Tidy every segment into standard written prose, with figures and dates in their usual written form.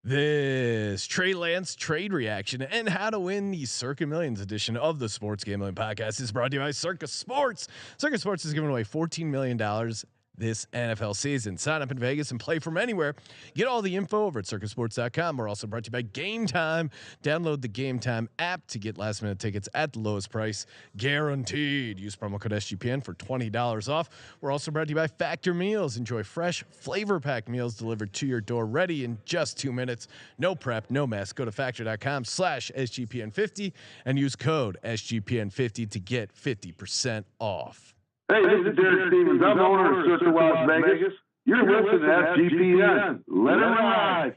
This Trey Lance trade reaction and how to win the Circa Millions edition of the Sports Gambling Podcast is brought to you by Circa Sports. Circa Sports is giving away $14 million this NFL season. Sign up in Vegas and play from anywhere. Get all the info over at circasports.com. We're also brought to you by Game Time. Download the Game Time app to get last minute tickets at the lowest price guaranteed. Use promo code SGPN for $20 off. We're also brought to you by Factor Meals. Enjoy fresh flavor packed meals delivered to your door, ready in just 2 minutes. No prep, no mess. Go to factor.com/SGPN50 and use code SGPN50 to get 50% off. Hey, this is Derek Stevens. I'm the owner of Circa Las Vegas. You're listening to SGPN. Let it ride.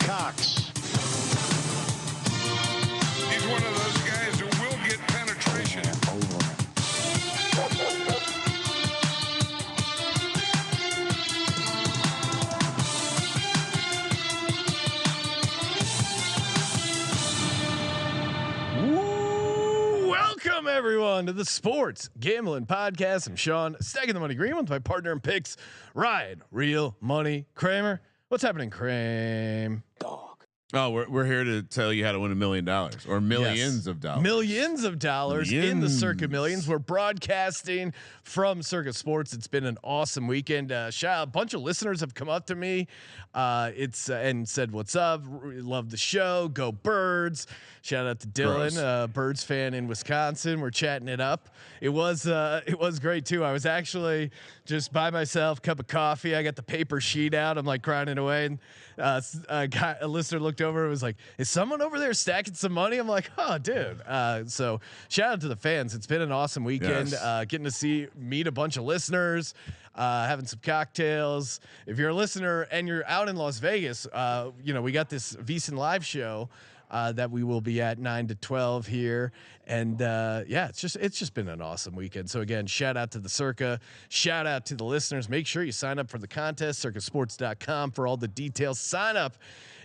Cox. He's one of those guys who will get penetration. Welcome everyone to the Sports Gambling Podcast. I'm Sean, stacking the money green with my partner in picks, Ryan, Real Money Kramer. What's happening, Kramer? Oh, we're here to tell you how to win $1 million or millions of dollars. Millions of dollars in the Circa Millions. We're broadcasting from Circa Sports. It's been an awesome weekend. A bunch of listeners have come up to me, and said, "What's up? Love the show. Go Birds!" Shout out to Dylan, Birds fan in Wisconsin. We're chatting it up. It was great too. I was actually just by myself, cup of coffee. I got the paper sheet out. I'm like grinding away, and a listener looked over and was like, "Is someone over there stacking some money?" I'm like, "Oh, dude." So shout out to the fans. It's been an awesome weekend. Yes. Getting to meet a bunch of listeners, having some cocktails. If you're a listener and you're out in Las Vegas, we got this VSiN live show that we will be at 9 to 12 here. And it's just been an awesome weekend. So again, shout out to the Circa, shout out to the listeners. Make sure you sign up for the contest, circasports.com for all the details. Sign up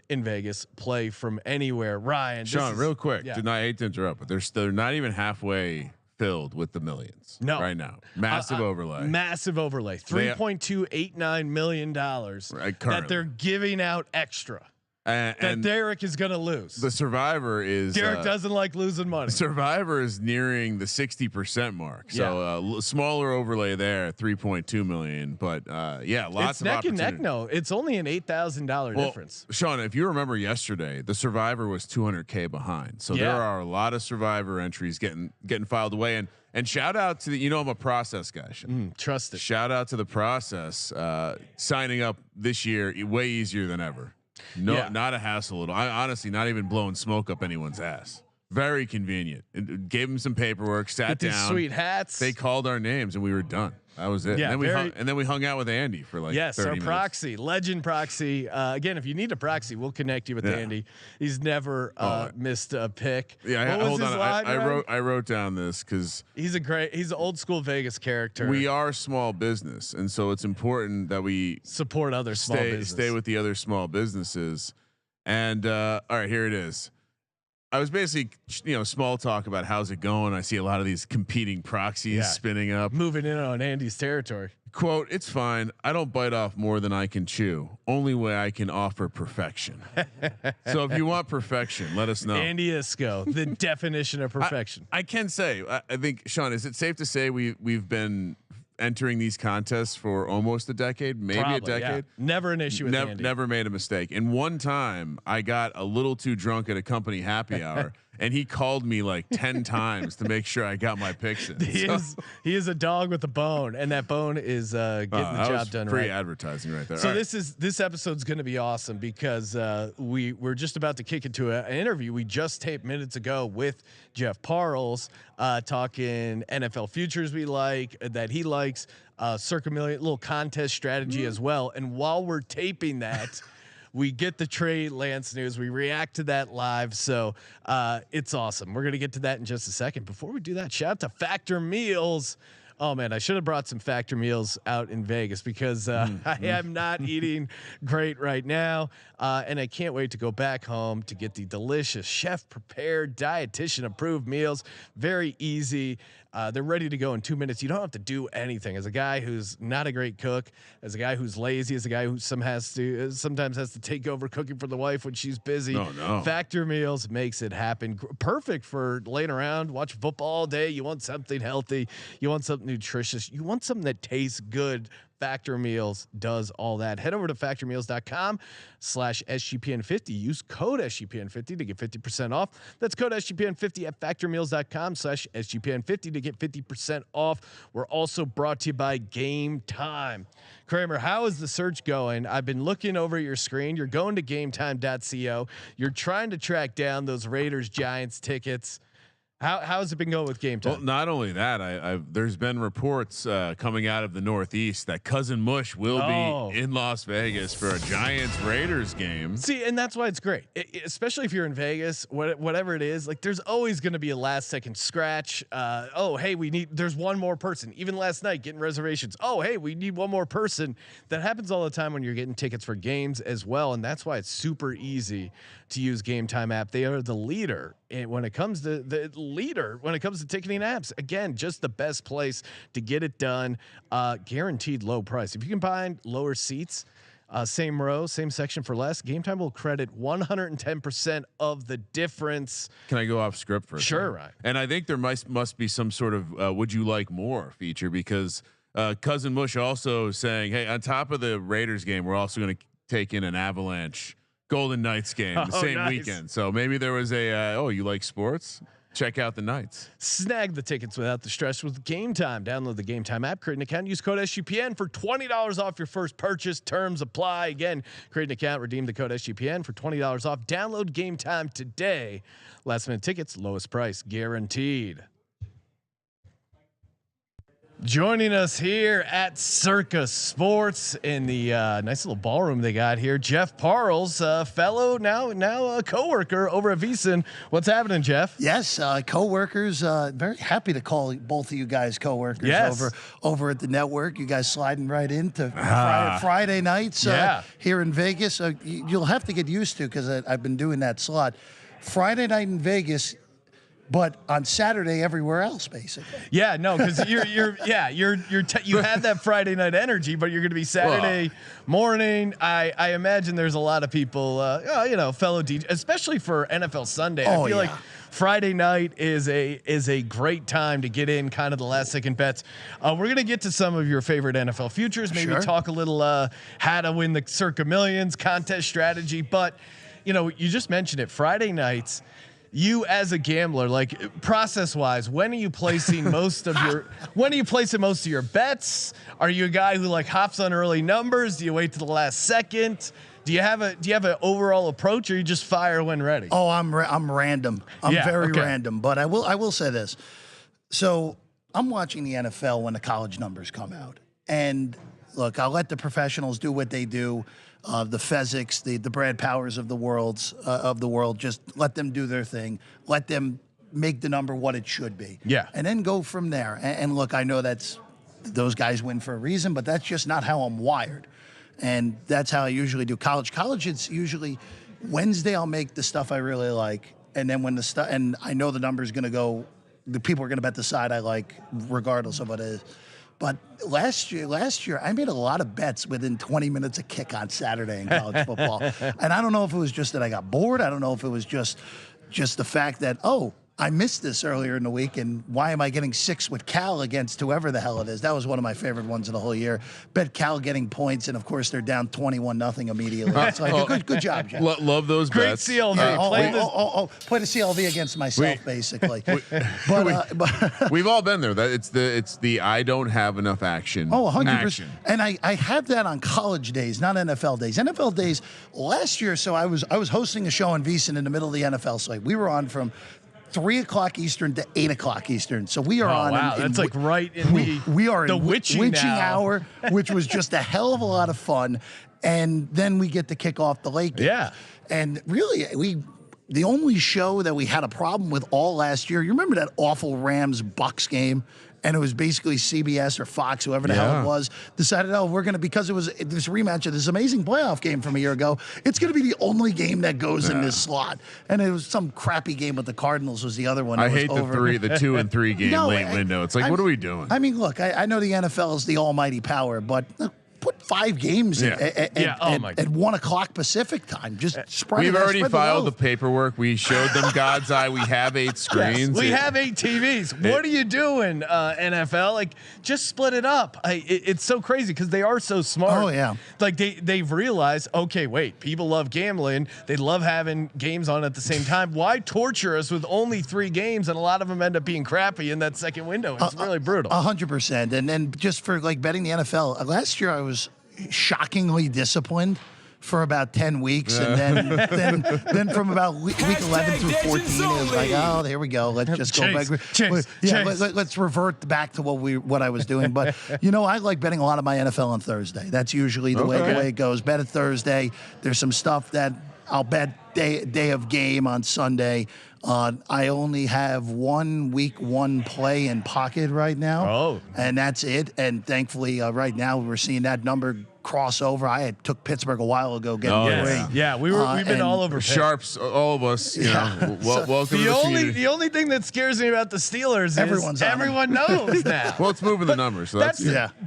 in Vegas, play from anywhere. Ryan, Sean, real quick, I hate to interrupt, but they're not even halfway filled with the millions. No, right now, massive overlay. $3.289 million that they're giving out extra. And Derek is going to lose. The Survivor is Derek doesn't like losing money. Survivor is nearing the 60% mark. So smaller overlay there, 3.2 million. But lots it's of neck and opportunity. neck. No, it's only an $8,000 difference. Sean, if you remember yesterday, the Survivor was 200K behind. So there are a lot of Survivor entries getting filed away. And shout out to I'm a process guy. Trust it. Shout out to the process. Signing up this year way easier than ever. No, not a hassle at all. I honestly not even blowing smoke up anyone's ass. Very convenient. It gave them some paperwork, sat down. Sweet hats. They called our names and we were done. That was it. Yeah, and then we hung out with Andy for like 30 minutes. Proxy, legend proxy. Again, if you need a proxy, we'll connect you with Andy. He's never missed a pick. Yeah, hold on. I wrote down this because he's an old school Vegas character. We are small business, and so it's important that we support other small businesses. Stay with the other small businesses. And all right, here it is. I was basically, small talk about how's it going. I see a lot of these competing proxies spinning up, moving in on Andy's territory. Quote, "It's fine. I don't bite off more than I can chew. Only way I can offer perfection." So if you want perfection, let us know. Andy Isco, the definition of perfection. I can say, I think, Sean, is it safe to say we've been entering these contests for almost a decade, maybe a decade? Yeah. Never an issue with Andy. Never made a mistake. And one time I got a little too drunk at a company happy hour and he called me like 10 times to make sure I got my picks in. He is a dog with a bone, and that bone is getting the job done right. Free advertising right there. So this episode's going to be awesome because we're just about to kick into an interview we just taped minutes ago with Jeff Parles, talking NFL futures that he likes, Circa Million, little contest strategy as well. And while we're taping that, we get the Trey Lance news. We react to that live. So it's awesome. We're going to get to that in just a second. Before we do that, shout out to Factor Meals. Oh man, I should have brought some Factor Meals out in Vegas because I am not eating great right now. And I can't wait to go back home to get the delicious chef prepared, dietitian approved meals. Very easy. They're ready to go in 2 minutes. You don't have to do anything. As a guy who's not a great cook, as a guy who's lazy, as a guy who sometimes has to take over cooking for the wife when she's busy. No. Factor Meals makes it happen. Perfect for laying around, watching football all day. You want something healthy. You want something nutritious. You want something that tastes good. Factor Meals does all that. Head over to factormeals.com/SGPN50. Use code SGPN50 to get 50% off. That's code SGPN50 at factormeals.com/SGPN50 to get 50% off. We're also brought to you by Game Time. Kramer, how is the search going? I've been looking over at your screen. You're going to gametime.co. You're trying to track down those Raiders Giants tickets. How's it been going with Game Time? Well, not only that, there's been reports coming out of the Northeast that Cousin Mush will be in Las Vegas for a Giants Raiders game. See, and that's why it's great, especially if you're in Vegas. Whatever it is, like there's always going to be a last second scratch. Oh, hey, there's one more person. Even last night, getting reservations. Oh, hey, we need one more person. That happens all the time when you're getting tickets for games as well, and that's why it's super easy to use Game Time app. They are the leader when it comes to ticketing apps. Again, just the best place to get it done. Guaranteed low price. If you can find lower seats, same row, same section for less, Game Time will credit 110% of the difference. Can I go off script for a Sure, second? right. And I think there must be some sort of would you like more feature, because Cousin Mush also saying, hey, on top of the Raiders game, we're also going to take in an Avalanche Golden Knights game the same weekend. So maybe there was a you like sports? Check out the Knights. Snag the tickets without the stress with Game Time. Download the Game Time app, create an account, use code SGPN for $20 off your first purchase. Terms apply. Again, create an account, redeem the code SGPN for $20 off. Download Game Time today. Last minute tickets, lowest price guaranteed. Joining us here at Circa Sports in the nice little ballroom they got here, Jeff Parles, fellow now a coworker over at VSiN. What's happening, Jeff? Yes, coworkers. Very happy to call both of you guys coworkers. Yes. over at the network. You guys sliding right into Friday nights here in Vegas. You'll have to get used to, because I've been doing that slot. Friday night in Vegas, but on Saturday everywhere else, basically. Yeah, no, because you had that Friday night energy, but you're going to be Saturday morning. I imagine there's a lot of people, fellow DJ, especially for NFL Sunday. I feel like Friday night is a great time to get in kind of the last second bets. We're going to get to some of your favorite NFL futures, maybe talk a little how to win the Circa Millions contest strategy, but you just mentioned it, Friday nights. You as a gambler, like process wise, when are you placing most of your bets? Are you a guy who like hops on early numbers? Do you wait to the last second? Do you have an overall approach, or you just fire when ready? Oh, I'm random. I'm very random, but I will say this. So I'm watching the NFL when the college numbers come out, and look, I'll let the professionals do what they do. The Fezzicks, the Brad Powers of the world, just let them do their thing. Let them make the number what it should be. Yeah. And then go from there. And look, I know those guys win for a reason, but that's just not how I'm wired. And that's how I usually do college. College, it's usually Wednesday I'll make the stuff I really like. And then when and I know the number is going to go, the people are going to bet the side I like regardless of what it is. But last year, I made a lot of bets within 20 minutes of kick on Saturday in college football. And I don't know if it was just that I got bored. I don't know if it was just the fact that, I missed this earlier in the week, and why am I getting 6 with Cal against whoever the hell it is? That was one of my favorite ones of the whole year. Bet Cal getting points, and of course they're down 21-0 immediately. It's like good job, Jeff. Love those Great bets. CLV. Play the CLV against myself, basically. But we've all been there. That it's the I don't have enough action. 100%. And I had that on college days, not NFL days. NFL days last year. So I was hosting a show in VSiN in the middle of the NFL slate. We were on from 3:00 Eastern to 8:00 Eastern. So we are on. Wow, that's like right in we are the in witching hour, which was just a hell of a lot of fun. And then we get to kick off the late game. Yeah. And really, the only show that we had a problem with all last year, you remember that awful Rams-Bucks game and it was basically CBS or Fox, whoever the hell it was, decided, oh, we're going to, because it was this rematch of this amazing playoff game from a year ago, it's going to be the only game that goes in this slot. And it was some crappy game with the Cardinals was the other one. I hate the 2 and 3 game late window. It's like, what are we doing? I mean, look, I know the NFL is the almighty power, but put 5 games at 1 o'clock Pacific time. Just spread it. We've already filed the paperwork. We showed them God's eye. We have 8 screens. Yes, we have 8 TVs. What are you doing, NFL? Like, just split it up. It's so crazy because they are so smart. Oh yeah. Like they've realized, okay, wait, people love gambling. They love having games on at the same time. Why torture us with only 3 games and a lot of them end up being crappy in that second window? It's really brutal. 100%. And then just for like betting the NFL, last year I was shockingly disciplined for about 10 weeks, and then from about week 11 through 14, it was like, oh, there we go. Let's just go back. Let's revert back to what I was doing. But I like betting a lot of my NFL on Thursday. That's usually the way it goes. Bet it Thursday. There's some stuff that I'll bet day of game on Sunday. I only have 1 week 1 play in pocket right now, and that's it. And thankfully, right now we're seeing that number cross over. I took Pittsburgh a while ago getting 3. Yeah, we've been all over sharps, all of us. Welcome to the community. The only thing that scares me about the Steelers is everyone knows that. Well, it's moving the numbers. So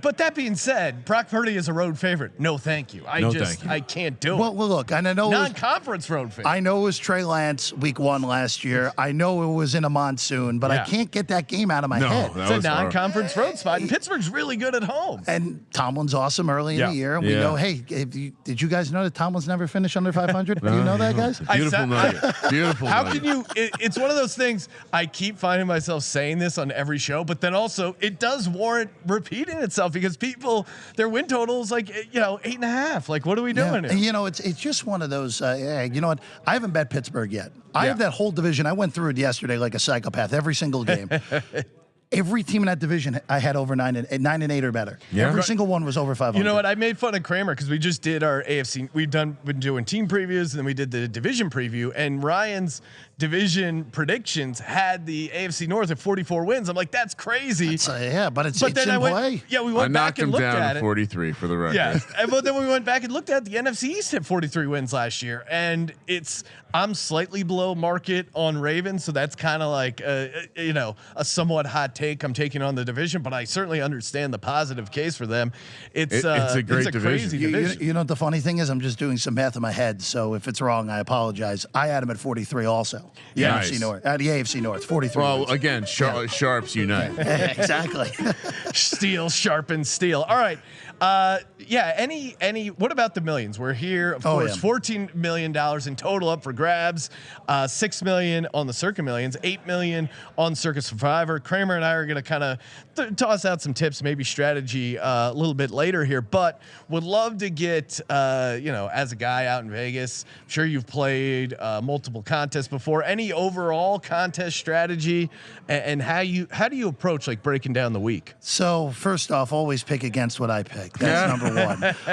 But that being said, Brock Purdy is a road favorite. No, thank you. I can't do it. Well, look, and I know non-conference road favorite. I know it was Trey Lance week 1 last year. I know it was in a monsoon, but I can't get that game out of my head. It's a non-conference road spot, and Pittsburgh's really good at home. And Tomlin's awesome early in the year. And we know, hey, did you guys know that Tomlin's never finished under 500? Do you know that, guys? Beautiful nugget. Beautiful. How can you? It's one of those things. I keep finding myself saying this on every show, but then also it does warrant repeating itself because people, their win total is like 8.5. Like, what are we doing here? And it's just one of those. You know what? I haven't bet Pittsburgh yet. I have that whole division. I went through it yesterday like a psychopath. Every single game. Every team in that division I had over 9 and 8 or better. Yeah. Every single one was over 500. You know what? I made fun of Kramer because we just did our AFC. Been doing team previews, and then we did the division preview. And Ryan's division predictions had the AFC North at 44 wins. I'm like, that's crazy. But it's in play. We went back and looked at it. I knocked him down to 43 for the record. Yeah, but then we went back and looked at the NFC East had 43 wins last year, and I'm slightly below market on Ravens, so that's kind of like a somewhat hot take I'm taking on the division, but I certainly understand the positive case for them. It's a great division. Crazy division. You know what the funny thing is? I'm just doing some math in my head, so if it's wrong, I apologize. I had him at 43 also. Yeah, AFC North. The AFC North, 43. Well, wins. Again, sharps unite. Exactly. Steel sharpens steel. All right. What about the millions? We're here, of course. $14 million in total up for grabs. $6 million on the Circa Millions, $8 million on Circa Survivor. Kramer and I are going to kind of toss out some tips, maybe strategy a little bit later here, but would love to get, as a guy out in Vegas, I'm sure you've played multiple contests before. Any overall contest strategy and how do you approach like breaking down the week? So first off, always pick against what I pick. That's number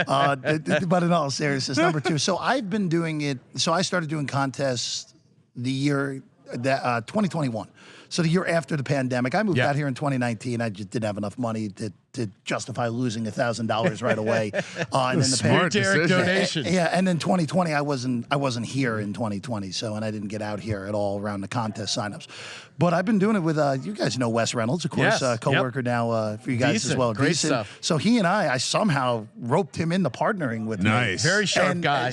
1. But in all seriousness, number 2. So I've been doing it. So I started doing contests the year that 2021. So the year after the pandemic, I moved out here in 2019. I just didn't have enough money to justify losing $1,000 right away. And then the smart donation. And then 2020, I wasn't here in 2020, and I didn't get out here at all around the contest signups. But I've been doing it with you guys know Wes Reynolds, of course, coworker now for you guys as well. Great stuff. So he and I somehow roped him into partnering with me. Nice, very sharp guy.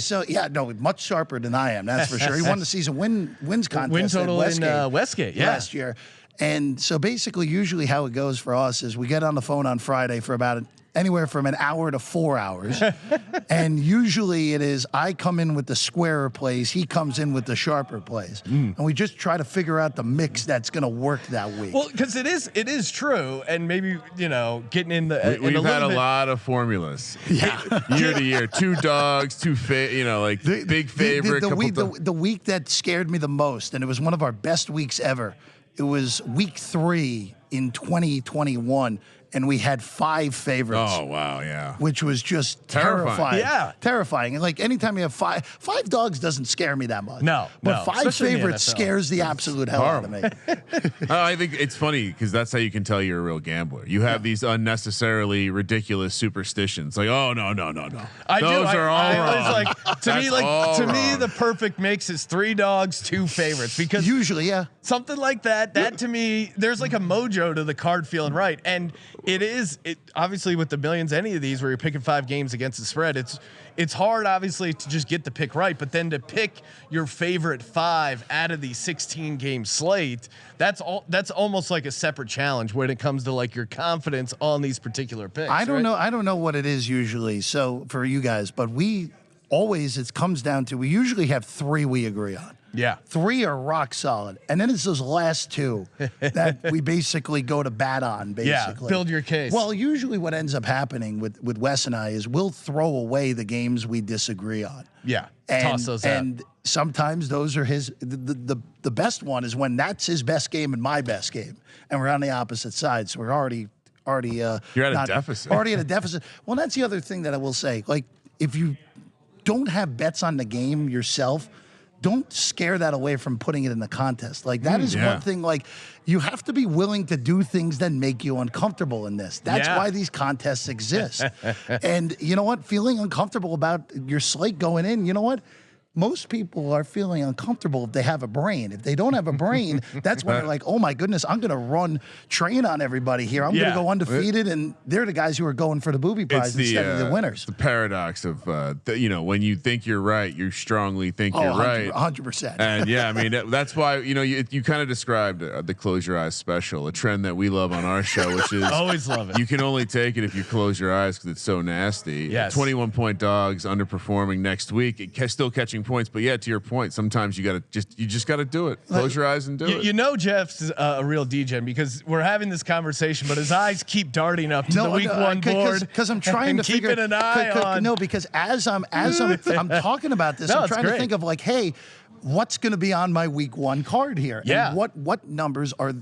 Much sharper than I am. That's for sure. He won the season wins contest. Win total in Westgate last year. And so basically, usually how it goes for us is we get on the phone on Friday for about anywhere from an hour to 4 hours. And usually it is I come in with the squarer plays, he comes in with the sharper plays. And we just try to figure out the mix that's going to work that week. Well, because it is true. And maybe, getting in the... We've had a lot of formulas. Year to year. 2 dogs, 2 big favorite. The week that scared me the most, and it was one of our best weeks ever, it was week 3 in 2021, and we had 5 favorites. Oh wow, yeah. Which was just terrifying. Yeah. Terrifying. And like anytime you have five dogs doesn't scare me that much. No, But no. 5 Especially in the favorites NFL. scares the absolute hell out of me. I think it's funny because that's how you can tell you're a real gambler. You have these unnecessarily ridiculous superstitions, like, oh no. Those are all wrong. I was like, to me, the perfect mix is 3 dogs, 2 favorites, because Usually, yeah. something like that to me, there's like a mojo to the card feeling right. And it obviously with the millions, any of these where you're picking 5 games against the spread, it's hard obviously to just get the pick right, but then to pick your favorite 5 out of the 16 game slate, that's almost like a separate challenge when it comes to like your confidence on these particular picks. I don't know what it is usually. So for you guys, but it comes down to, we usually have 3 we agree on. Yeah. 3 are rock solid. And then it's those last 2 that we basically go to bat on, basically. Yeah, build your case. Well, usually what ends up happening with Wes and I is we'll throw away the games we disagree on. Yeah, And, toss those out. and sometimes those are the best one is when that's his best game and my best game. And we're on the opposite side. So we're already You're at a deficit. Already at a deficit. Well, that's the other thing that I will say. Like, if you don't have bets on the game yourself, don't scare that away from putting it in the contest. Like, that is one thing. Like, you have to be willing to do things that make you uncomfortable in this. That's why these contests exist. And you know what? Feeling uncomfortable about your slate going in, you know what? Most people are feeling uncomfortable if they have a brain. If they don't have a brain, that's when they're like, oh my goodness, I'm going to train on everybody here. I'm going to go undefeated. And they're the guys who are going for the booby prize instead of the winners. The paradox of, when you think you're right, you strongly think you're right. 100%. And yeah, I mean, that's why, you kind of described the Close Your Eyes special, a trend that we love on our show, which is always love it. You can only take it if you close your eyes because it's so nasty. Yes. 21-point dogs underperforming next week, still catching points. But yeah, to your point, sometimes you just got to do it. Close your eyes and do it. You know, Jeff's a real DJ because we're having this conversation, but his eyes keep darting up to the week 1 board because I'm trying to figure keeping an eye on. No, because as I'm talking about this, I'm trying to think of like, hey, what's going to be on my week 1 card here? Yeah. And what numbers are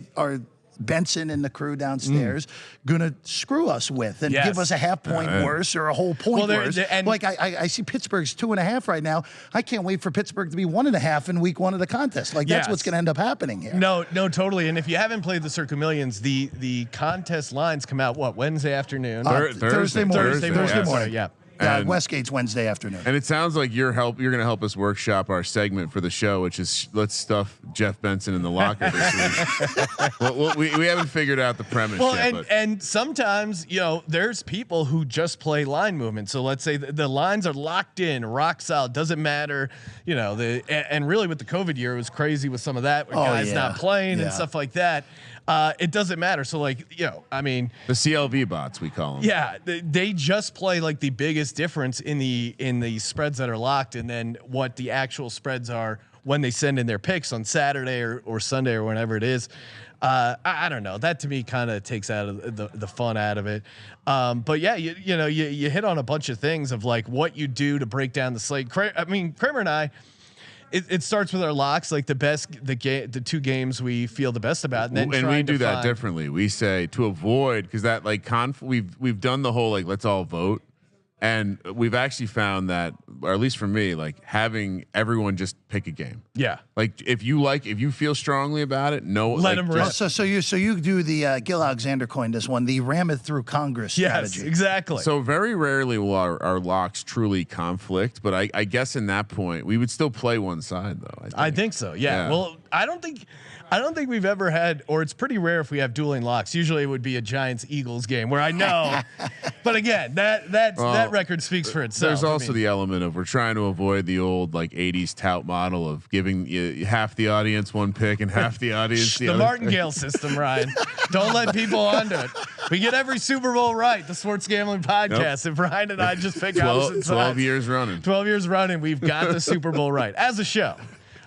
Benson and the crew downstairs gonna screw us with and give us a half point worse or a whole point worse. Like I see Pittsburgh's 2.5 right now. I can't wait for Pittsburgh to be 1.5 in week 1 of the contest. Like that's what's gonna end up happening here. No, totally. And if you haven't played the Circa Millions, the contest lines come out Wednesday afternoon, Thursday morning. Thursday morning. Yeah. Westgate's Wednesday afternoon. And it sounds like you're going to help us workshop our segment for the show, which is let's stuff Jeff Benson in the locker this week. We haven't figured out the premise yet. And sometimes, there's people who just play line movement. So let's say the lines are locked in, rock solid, doesn't matter. And really with the COVID year, it was crazy with some of that, with guys not playing and stuff like that. It doesn't matter. So the CLV bots, we call them. Yeah, they just play like the biggest difference in the spreads that are locked, and then what the actual spreads are when they send in their picks on Saturday or Sunday or whenever it is. I don't know. That to me kind of takes out of the fun out of it. But yeah, you hit on a bunch of things of like what you do to break down the slate. Kramer and I. It starts with our locks, like the 2 games we feel the best about, and then we do that differently. We say to avoid because that we've done the whole like let's all vote, and we've actually found that, or at least for me, like having everyone just pick a game. Yeah, like if you feel strongly about it, let them rip. So you do the Gil Alexander coined this one, the ram it through Congress strategy. Yes, exactly. So very rarely will our locks truly conflict, but I guess in that point we would still play one side though. I think so. Yeah. Well, I don't think we've ever had, or it's pretty rare if we have dueling locks. Usually it would be a Giants-Eagles game where I know, but again, that record speaks for itself. There's also the element of we're trying to avoid the old like 80s tout model of giving half the audience one pick and half the audience the other. Martingale system, Ryan. Don't let people onto it. We get every Super Bowl right. The Sports Gambling Podcast. If Ryan and I just pick 12 years running. 12 years running. We've got the Super Bowl right as a show.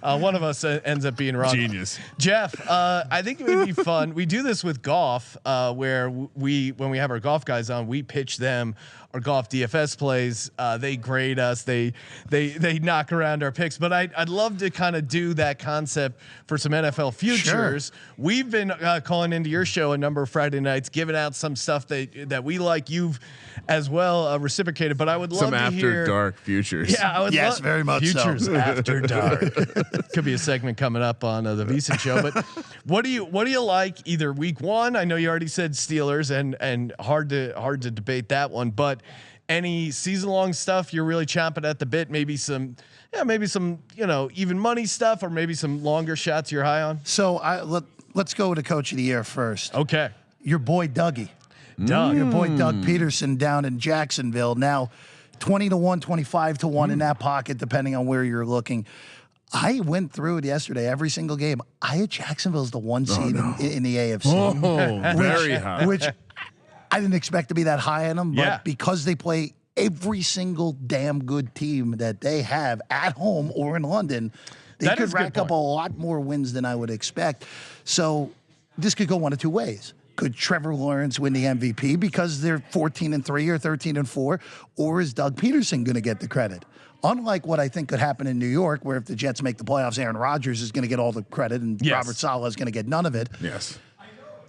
One of us ends up being wrong. Genius. Jeff, I think it would be fun. We do this with golf, where when we have our golf guys on, we pitch them our golf DFS plays. They grade us. They knock around our picks. But I'd love to kind of do that concept for some NFL futures. Sure. We've been calling into your show a number of Friday nights, giving out some stuff that we like. You've as well reciprocated. But I would love some to after hear dark futures. Yeah, I would. Yes, very much futures so. After dark. Could be a segment coming up on the VSiN show. But what do you like either week one? I know you already said Steelers and hard to debate that one, but any season long stuff you're really chomping at the bit, maybe some even money stuff, or maybe some longer shots you're high on. So let's go to Coach of the Year first. Okay. Your boy Dougie. Your boy Doug Peterson down in Jacksonville. Now 20-1, 25-1 in that pocket, depending on where you're looking. I went through it yesterday, every single game. I had Jacksonville as the 1 seed in the AFC. Oh, very high. Which I didn't expect to be that high on them, but because they play every single damn good team that they have at home or in London, they could rack up a lot more wins than I would expect. So this could go one of two ways. Could Trevor Lawrence win the MVP because they're 14-3 or 13-4, or is Doug Peterson going to get the credit? Unlike what I think could happen in New York, where if the Jets make the playoffs, Aaron Rodgers is going to get all the credit and Robert Saleh is going to get none of it. Yes.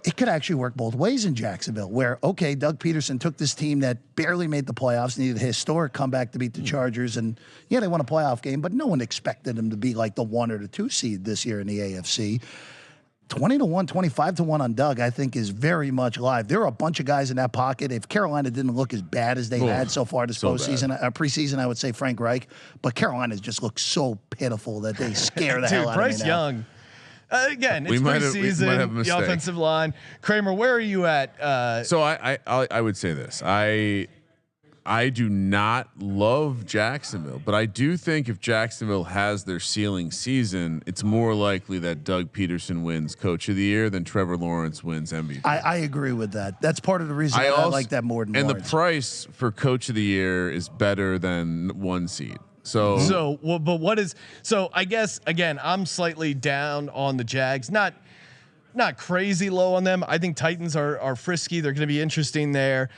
It could actually work both ways in Jacksonville, where, okay, Doug Peterson took this team that barely made the playoffs, needed a historic comeback to beat the Chargers, and they won a playoff game, but no one expected them to be like the 1 or the 2 seed this year in the AFC. 20-1, 25-1 on Doug, I think, is very much live. There are a bunch of guys in that pocket. If Carolina didn't look as bad as they had so far this preseason, I would say Frank Reich. But Carolina just looks so pitiful that they scare the hell out of me now. Bryce Young. Again, it's preseason, the offensive line. Kramer, where are you at? So I would say this. I do not love Jacksonville, but I do think if Jacksonville has their ceiling season, it's more likely that Doug Peterson wins Coach of the Year than Trevor Lawrence wins MVP. I agree with that. That's part of the reason I like that more than Lawrence. And the price for Coach of the Year is better than 1 seed. So I guess again, I'm slightly down on the Jags. Not crazy low on them. I think Titans are frisky. They're going to be interesting there.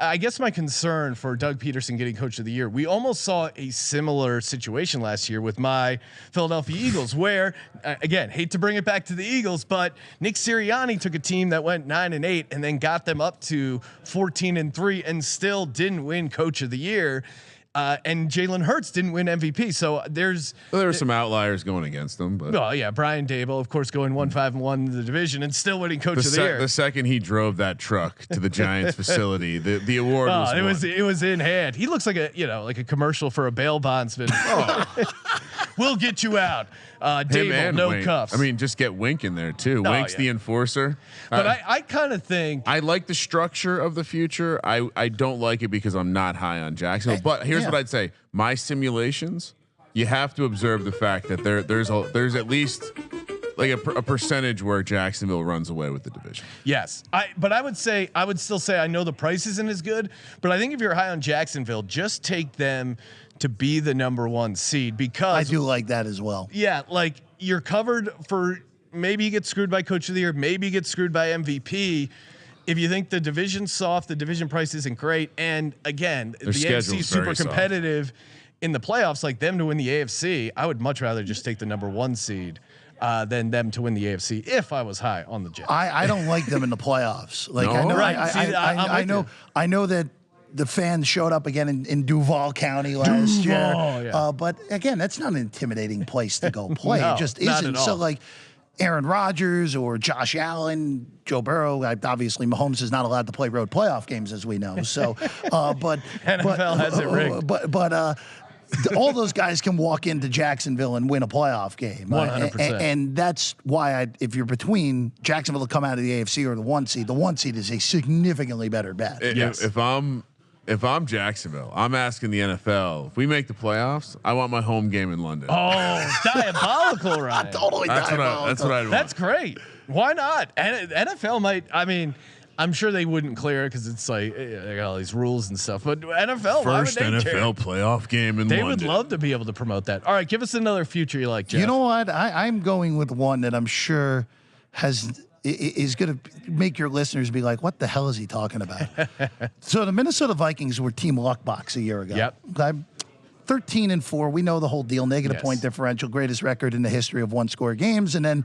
I guess my concern for Doug Peterson getting Coach of the Year, we almost saw a similar situation last year with my Philadelphia Eagles, where again, hate to bring it back to the Eagles, but Nick Sirianni took a team that went 9-8 and then got them up to 14-3 and still didn't win Coach of the Year. And Jalen Hurts didn't win MVP. So there were some outliers going against them. But Brian Daboll, of course, going 1-5-1 in the division and still winning Coach of the Year. The second he drove that truck to the Giants facility, the award it was in hand. He looks like a commercial for a bail bondsman. We'll get you out. Daboll, no Wink. cuffs. I mean, just get Wink in there too. Wink's the enforcer. But I kind of think I like the structure of the future. I don't like it because I'm not high on Jacksonville. But here's what I'd say: my simulations, you have to observe the fact that there's at least like a percentage where Jacksonville runs away with the division. Yes, but I would still say I know the price isn't as good, but I think if you're high on Jacksonville, just take them to be the number 1 seed, because I do like that as well. Yeah, like you're covered for maybe you get screwed by Coach of the Year, maybe you get screwed by MVP. If you think the division's soft, the division price isn't great, and again, the AFC is super competitive in the playoffs, like them to win the AFC, I would much rather just take the number 1 seed than them to win the AFC if I was high on the Jets. I don't like them in the playoffs. Like no? I know, right. I know that the fans showed up again in Duval County last year. Yeah. But again, that's not an intimidating place to go play. No, it just isn't. So like Aaron Rodgers or Josh Allen, Joe Burrow, obviously Mahomes is not allowed to play road playoff games, as we know. So, but NFL has it rigged. But all those guys can walk into Jacksonville and win a playoff game. 100%. And that's why if you're between Jacksonville to come out of the AFC or the 1 seed is a significantly better bet. Yes. If I'm Jacksonville, I'm asking the NFL, if we make the playoffs, I want my home game in London. Oh, diabolical, Ryan. Totally diabolical. That's what I'd want. That's great. Why not? And NFL might, I mean, I'm sure they wouldn't clear it because it's like they got all these rules and stuff. But NFL, First why would they NFL care? playoff game in They London. would love to be able to promote that. All right, give us another future you like, Jeff. You know what? I'm going with one that I'm sure is going to make your listeners be like, what the hell is he talking about? So the Minnesota Vikings were Team Luckbox a year ago. Yep. Okay. 13-4. We know the whole deal. Negative Yes. point differential, greatest record in the history of one-score games. And then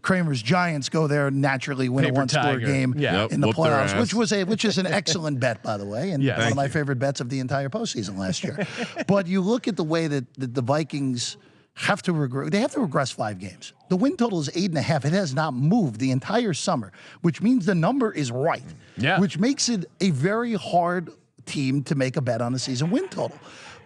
Kramer's Giants go there and naturally win Paper a one-score tiger. game Yeah. Yep, in the whoop their playoffs, ass. which is an excellent bet, by the way, and Yes. one of my Thank you. favorite bets of the entire postseason last year. But you look at the way that the Vikings have to regress 5 games. The win total is 8.5. It has not moved the entire summer, which means the number is right. Yeah. Which makes it a very hard team to make a bet on the season win total.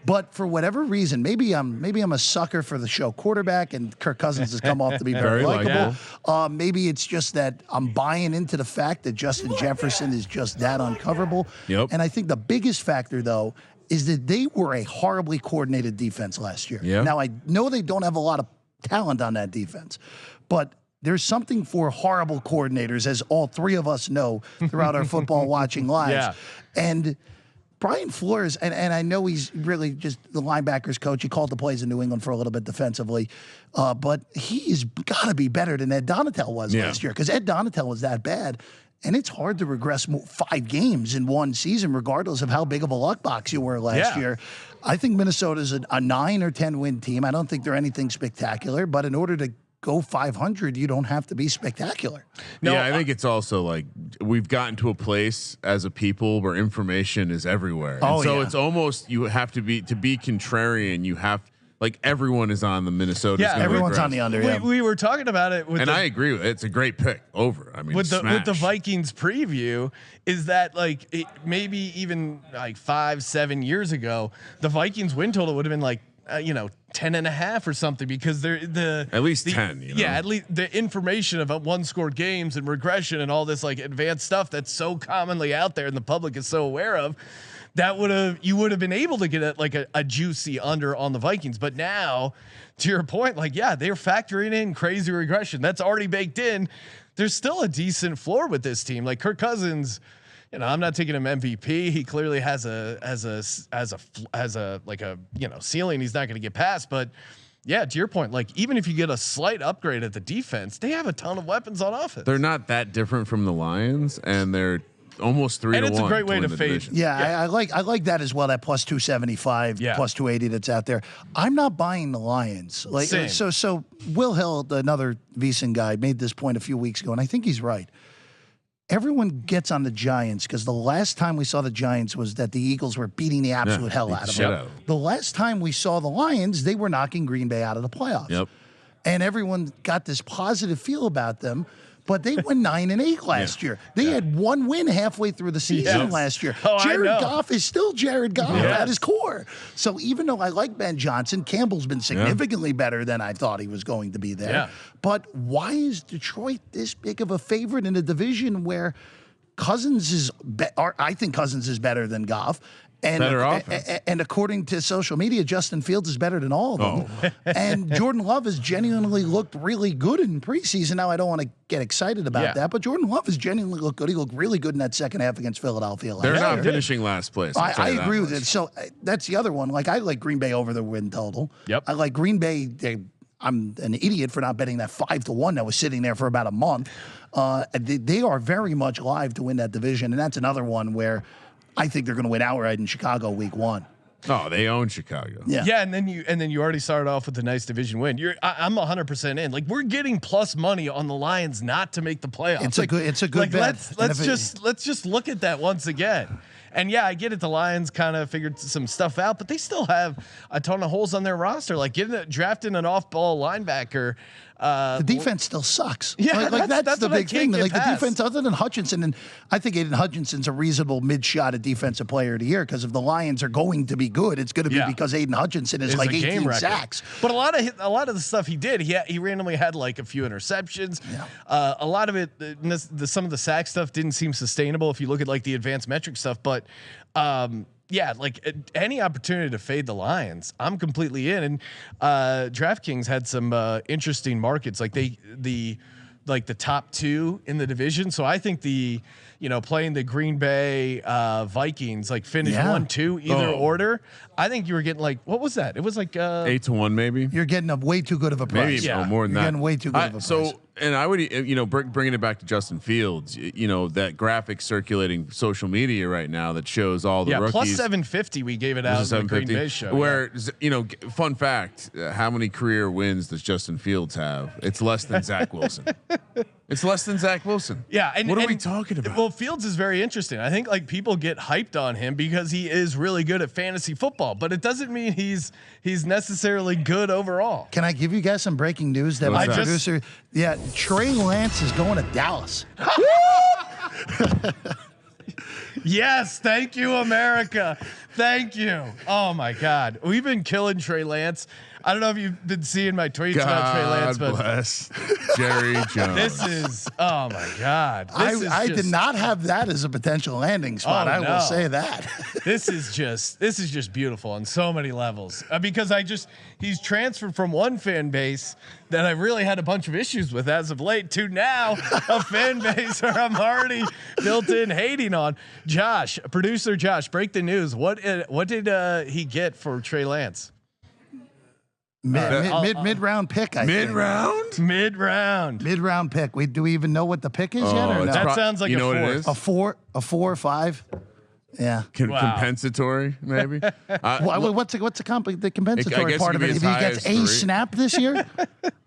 But for whatever reason, maybe I'm a sucker for the show quarterback, and Kirk Cousins has come off to be very Very likable. likable. Maybe it's just that I'm buying into the fact that Justin Jefferson is just that uncoverable. Yep. And I think the biggest factor, though, is that they were a horribly coordinated defense last year. Yeah. Now, I know they don't have a lot of talent on that defense, but there's something for horrible coordinators, as all 3 of us know throughout our football watching lives. Yeah. And Brian Flores, and I know he's really just the linebackers coach. He called the plays in New England for a little bit defensively, but he's got to be better than Ed Donatel was last year, because Ed Donatel was that bad. And it's hard to regress 5 games in one season, regardless of how big of a luck box you were last year. I think Minnesota's a 9 or 10 win team. I don't think they're anything spectacular, but in order to go 500, you don't have to be spectacular. No, I think it's also like we've gotten to a place as a people where information is everywhere. Oh, and so yeah. it's almost you have to be contrarian. You have like everyone is on the Minnesota. Yeah, Everyone's on the under. Yeah. we were talking about it with And the, I agree with it. It's a great pick over. I mean, with the smash. Vikings preview is that like maybe even like 5-7 years ago, the Vikings win total would have been like 10.5 or something, because they're At least 10. You know? Yeah, at least the information about one-score games and regression and all this like advanced stuff that's so commonly out there and the public is so aware of, that you would have been able to get a juicy under on the Vikings. But now, to your point, like, yeah, they're factoring in crazy regression that's already baked in. There's still a decent floor with this team. Like Kirk Cousins, I'm not taking him MVP. He clearly has a ceiling he's not going to get past. But yeah, to your point, like even if you get a slight upgrade at the defense, they have a ton of weapons on offense. They're not that different from the Lions, and they're almost 3 And to 1. it's a great way win to the fade. division. Yeah, I like that as well. That plus 275, plus 280 that's out there. I'm not buying the Lions. Like Same. so. Will Hill, another VSiN guy, made this point a few weeks ago, and I think he's right. Everyone gets on the Giants because the last time we saw the Giants was that the Eagles were beating the absolute hell beat out the of shit them. out of them. The last time we saw the Lions, they were knocking Green Bay out of the playoffs. Yep. And everyone got this positive feel about them. But they went 9-8 last year. They had 1 win halfway through the season last year. Oh, I Jared know. Goff is still Jared Goff Yes. at his core. So even though I like Ben Johnson, Campbell's been significantly better than I thought he was going to be there. Yeah. But why is Detroit this big of a favorite in a division where I think Cousins is better than Goff? And, Better offense. and according to social media, Justin Fields is better than all of them. And Jordan Love has genuinely looked really good in preseason. Now, I don't want to get excited about that, but Jordan Love has genuinely looked good. He looked really good in that second half against Philadelphia last They're year. not finishing last place. I'll tell I you that agree with much. it. So that's the other one. Like, I like Green Bay over the win total. Yep. I like Green Bay. I'm an idiot for not betting that 5-1 that was sitting there for about a month. They are very much live to win that division, and that's another one where I think they're going to win outright in Chicago week 1. Oh, they own Chicago. Yeah. And then you already started off with a nice division win. I'm 100% in. Like we're getting plus money on the Lions not to make the playoffs. It's a good bet. Let's just look at that once again. And yeah, I get it. The Lions kind of figured some stuff out, but they still have a ton of holes on their roster. Like drafting an off-ball linebacker. The defense still sucks. Yeah, that's the what I big can't thing. get Like past. the defense, other than Hutchinson, and I think Aiden Hutchinson's a reasonable mid-shot at defensive player of the year, because if the Lions are going to be good, it's going to be because Aiden Hutchinson is It's like a game 18 record. sacks. But a lot of the stuff he did, he randomly had like a few interceptions. Yeah. A lot of it, some of the sack stuff didn't seem sustainable if you look at like the advanced metric stuff. But yeah, like any opportunity to fade the Lions, I'm completely in. And DraftKings had some interesting markets, like the top 2 in the division. So I think the playing the Green Bay Vikings, like finish 1-2 either order. I think you were getting like, what was that? It was like 8-1 maybe. You're getting a way too good of a price. Maybe more than You're that. getting way too good of a price. So, and I would, bringing it back to Justin Fields, that graphic circulating social media right now that shows all the rookies. Plus 750 we gave it out in the Green Bay show. Where, fun fact, how many career wins does Justin Fields have? It's less than Zach Wilson. It's less than Zach Wilson. Yeah. And what are we talking about? Well, Fields is very interesting. I think like people get hyped on him because he is really good at fantasy football, but it doesn't mean he's necessarily good overall. Can I give you guys some breaking news that my producer? Yeah, Trey Lance is going to Dallas. Yes, thank you, America. Thank you. Oh my God, we've been killing Trey Lance. I don't know if you've been seeing my tweets about Trey Lance, but bless Jerry Jones. This is, oh my God. I did not have that as a potential landing spot. I will say that. This is just beautiful on so many levels because he's transferred from one fan base that I really had a bunch of issues with as of late to now a fan base where I'm already built in hating on. Josh, producer Josh, break the news. What did he get for Trey Lance? Mid round pick. Mid round pick. Do we even know what the pick is yet? Or no? That sounds like a 4 or 5. Yeah. Compensatory, maybe. What's the compensatory part of it? If he gets a snap this year,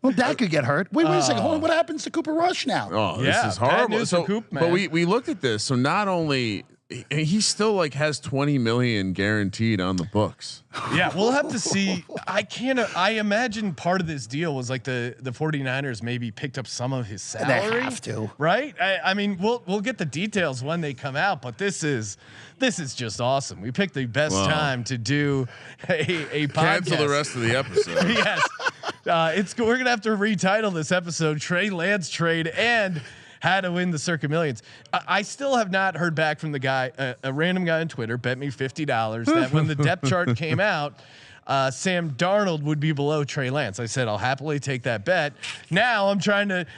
well, that could get hurt. Wait a second. Hold on. What happens to Cooper Rush now? Oh, this is horrible. So, Coop, but we looked at this. So not only he still like has 20 million guaranteed on the books. Yeah, we'll have to see. I imagine part of this deal was like the 49ers maybe picked up some of his salary. They have to, right? I mean, we'll get the details when they come out, but this is just awesome. We picked the best time to do a podcast. Cancel the rest of the episode. Yes, we're gonna have to retitle this episode "Trey Lance Trade" and how to win the Circa Millions. I still have not heard back from the guy, a random guy on Twitter bet me $50 that when the depth chart came out, Sam Darnold would be below Trey Lance. I said, I'll happily take that bet. Now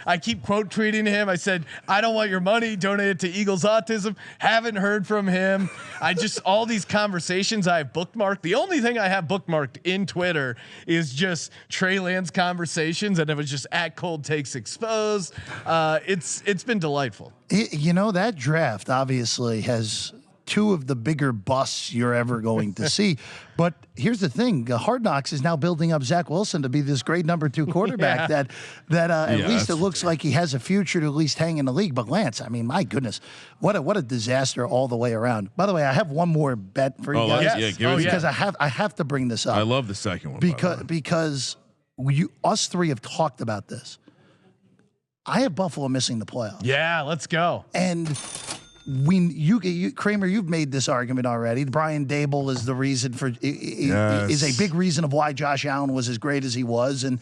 I keep quote tweeting him. I said, I don't want your money. Donate it to Eagles Autism. Haven't heard from him. All these conversations I have bookmarked. The only thing I have bookmarked in Twitter is just Trey Lance conversations. And it was just at Cold Takes Exposed. It's been delightful. That draft obviously has two of the bigger busts you're ever going to see. But here's the thing: Hard Knocks is now building up Zach Wilson to be this great number 2 quarterback that at least it looks like he has a future to at least hang in the league. But Lance, I mean, my goodness, what a disaster all the way around. By the way, I have one more bet for you guys. Because I have to bring this up. I love the second one because us three have talked about this. I have Buffalo missing the playoffs. Yeah, let's go. And Kramer, you've made this argument already. Brian Dable is the reason is a big reason of why Josh Allen was as great as he was, and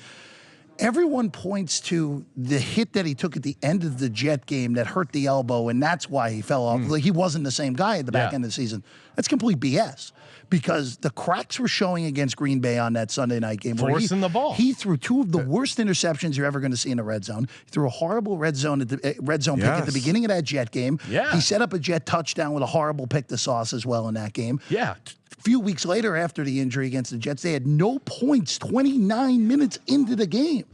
everyone points to the hit that he took at the end of the Jet game that hurt the elbow, and that's why he fell off. Like he wasn't the same guy at the back end of the season. That's complete BS. Because the cracks were showing against Green Bay on that Sunday night game. Forcing the ball. He threw 2 of the worst interceptions you're ever going to see in the red zone. He threw a horrible red zone pick at the beginning of that Jet game. Yeah. He set up a Jet touchdown with a horrible pick to Sauce as well in that game. Yeah. A few weeks later, after the injury against the Jets, they had no points 29 minutes into the game.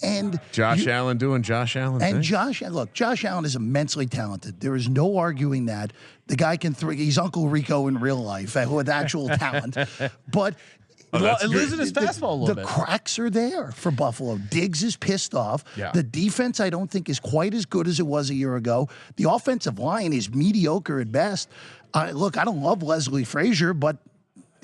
And Josh Allen doing Josh Allen. And Josh Allen is immensely talented. There is no arguing that. The guy can throw. He's Uncle Rico in real life with actual talent. But losing his fastball a little bit. The cracks are there for Buffalo. Diggs is pissed off. Yeah. The defense, I don't think, is quite as good as it was a year ago. The offensive line is mediocre at best. Look, I don't love Leslie Frazier, but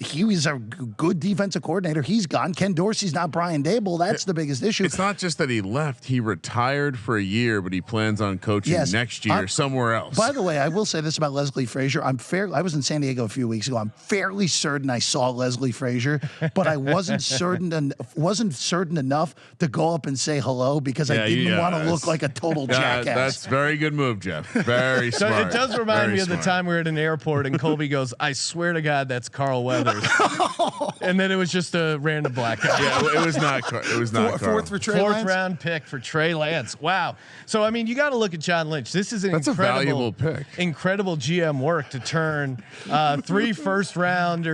he was a good defensive coordinator. He's gone. Ken Dorsey's not Brian Dable. That's the biggest issue. It's not just that he left. He retired for a year, but he plans on coaching next year somewhere else. By the way, I will say this about Leslie Frazier. I was in San Diego a few weeks ago. I'm fairly certain I saw Leslie Frazier, but I wasn't certain enough to go up and say hello because I didn't want to look like a total jackass. That's a very good move, Jeff. Very smart. So it does remind me of the time we were at an airport and Colby goes, I swear to God, that's Carl Weathers. others. And then it was just a random black guy. Yeah, it was not. It was not. Fourth for Trey Lance? Round pick for Trey Lance. Wow. So I mean, you got to look at John Lynch. This is That's a valuable pick. Incredible GM work to turn 3 first-round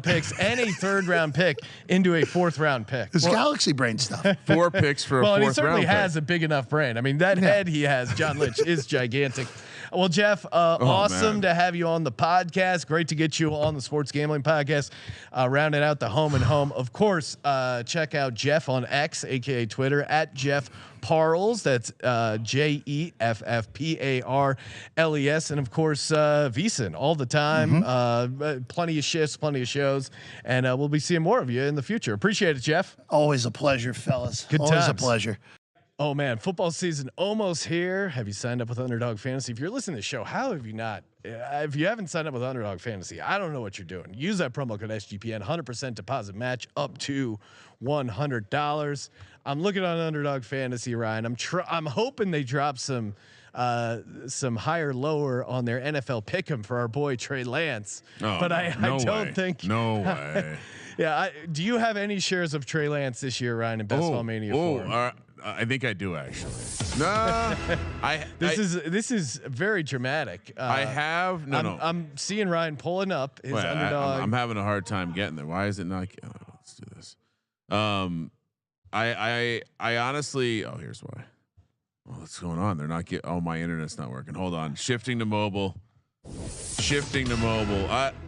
picks and a 3rd round pick into a 4th round pick. This galaxy brain stuff. 4 picks for a 4th round. Well, he certainly pick. has a big enough brain. I mean, that head he has, John Lynch, is gigantic. Well, Jeff, awesome to have you on the podcast. Great to get you on the Sports Gambling Podcast. Rounding out the home and home. Of course, check out Jeff on X, aka Twitter, at Jeff Parles. That's JEFFPARLES, and of course VSiN all the time. Plenty of shifts, plenty of shows, and we'll be seeing more of you in the future. Appreciate it, Jeff. Always a pleasure, fellas. Good Always times. a pleasure. Oh man, football season almost here. Have you signed up with Underdog Fantasy? If you're listening to the show, how have you not? If you haven't signed up with Underdog Fantasy, I don't know what you're doing. Use that promo code SGPN, 100% deposit match up to $100. I'm looking on Underdog Fantasy, Ryan. I'm hoping they drop some higher lower on their NFL pick'em for our boy Trey Lance. But I don't think. No way. Yeah. Do you have any shares of Trey Lance this year, Ryan, in Best Ball Mania 4? I think I do actually. No, This is very dramatic. I have no. I'm seeing Ryan pulling up his underdog. I'm having a hard time getting there. Why is it not? Let's do this. I honestly. Oh, here's why. What's going on? They're not getting. Oh, my internet's not working. Hold on. Shifting to mobile.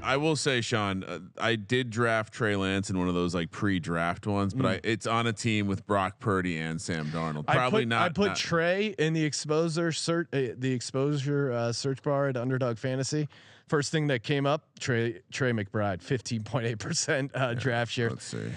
I will say, Sean, I did draft Trey Lance in one of those like pre-draft ones, but it's on a team with Brock Purdy and Sam Darnold. I put Trey in the exposure search, search bar at Underdog Fantasy. First thing that came up, Trey McBride, 15.8% draft share. Let's see.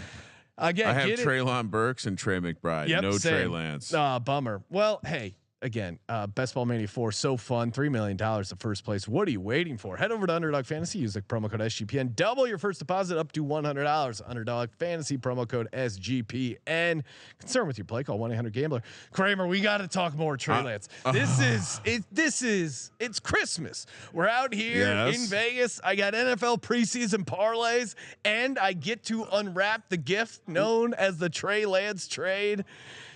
Again, I have Treylon Burks and Trey McBride. Yep, no same. Trey Lance. Bummer. Well, hey. Again, Best Ball Mania 4, so fun. $3 million to first place. What are you waiting for? Head over to Underdog Fantasy. Use the promo code SGPN. Double your first deposit up to $100. Underdog Fantasy promo code SGPN. Concerned with your play? Call 1-800-GAMBLER. Kramer, we got to talk more Trey Lance. It's Christmas. We're out here in Vegas. I got NFL preseason parlays, and I get to unwrap the gift known as the Trey Lance trade.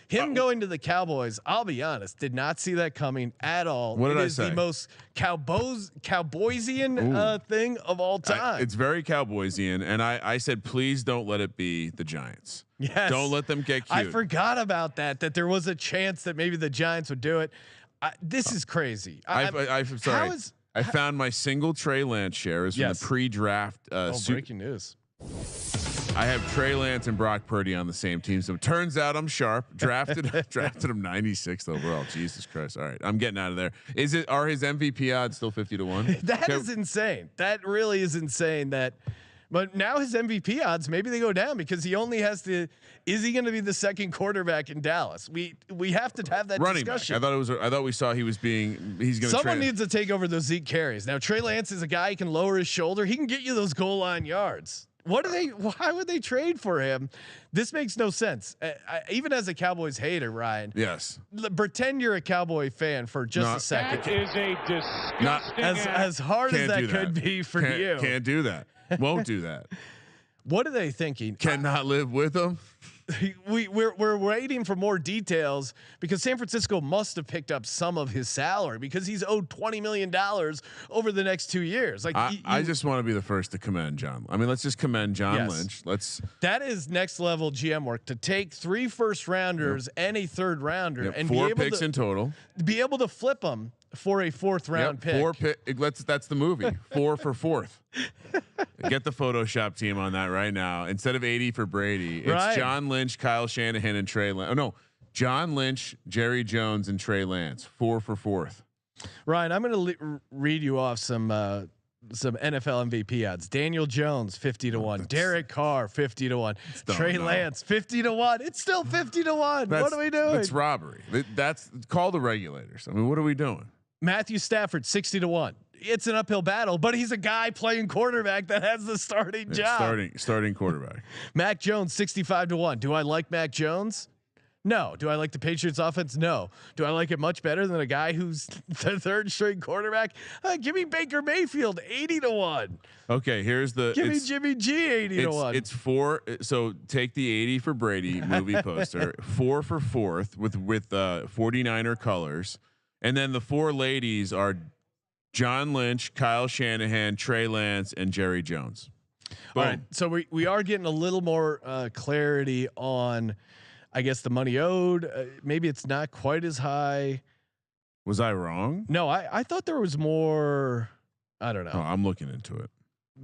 Him going to the Cowboys, I'll be honest, did not see that coming at all. What did I say? It is the most Cowboysian thing of all time. It's very Cowboysian, and I said, please don't let it be the Giants. Yes. Don't let them get cute. I forgot about that there was a chance that maybe the Giants would do it. This is crazy. I'm sorry. I found my single Trey Lance shares from the pre-draft. Breaking news. I have Trey Lance and Brock Purdy on the same team. So it turns out I'm sharp. Drafted him 96th overall. Jesus Christ. All right. I'm getting out of there. Are his MVP odds still 50-1? That is insane. That really is insane but now his MVP odds, maybe they go down because he only has to. Is he going to be the second quarterback in Dallas? We have to have that running discussion. back. I thought we saw he's going to. Someone needs to take over those Zeke carries. Now Trey Lance is a guy who can lower his shoulder. He can get you those goal line yards. Why would they trade for him? This makes no sense. Even as a Cowboys hater, Ryan. Yes. Pretend you're a Cowboy fan for just a second. That is a disgusting as hard as that could be for you. Can't do that. Won't do that. What are they thinking? Cannot live with them. We're waiting for more details because San Francisco must have picked up some of his salary because he's owed $20 million over the next 2 years. Like I just want to be the first to commend John. I mean, let's just commend John Lynch. That is next level GM work to take 3 first rounders and a 3rd rounder and 4 be able picks in total. Be able to flip them for a 4th round pick. That's the movie. 4 for 4th. Get the Photoshop team on that right now. Instead of 80 for Brady, it's John Lynch, Kyle Shanahan, and Trey Lance. Oh no, John Lynch, Jerry Jones, and Trey Lance. 4 for 4th. Ryan, I'm going to read you off some NFL MVP odds. Daniel Jones 50-1, Derek Carr 50-1, Trey Lance 50-1. It's still 50-1. What are we doing? That's robbery. That's call the regulators. I mean, what are we doing? Matthew Stafford 60-1. It's an uphill battle, but he's a guy playing quarterback that has the starting job. Starting quarterback. Mac Jones 65-1. Do I like Mac Jones? No. Do I like the Patriots offense? No. Do I like it much better than a guy who's the third string quarterback? Give me Baker Mayfield 80-1. Okay, here's the give me Jimmy G 80-1. It's 4. So take the 80 for Brady movie poster, 4 for fourth with 49er colors, and then the 4 ladies are John Lynch, Kyle Shanahan, Trey Lance, and Jerry Jones. Boom. All right, so we are getting a little more clarity on, I guess, the money owed. Maybe it's not quite as high. Was I wrong? No, I thought there was more. I don't know. Oh, I'm looking into it.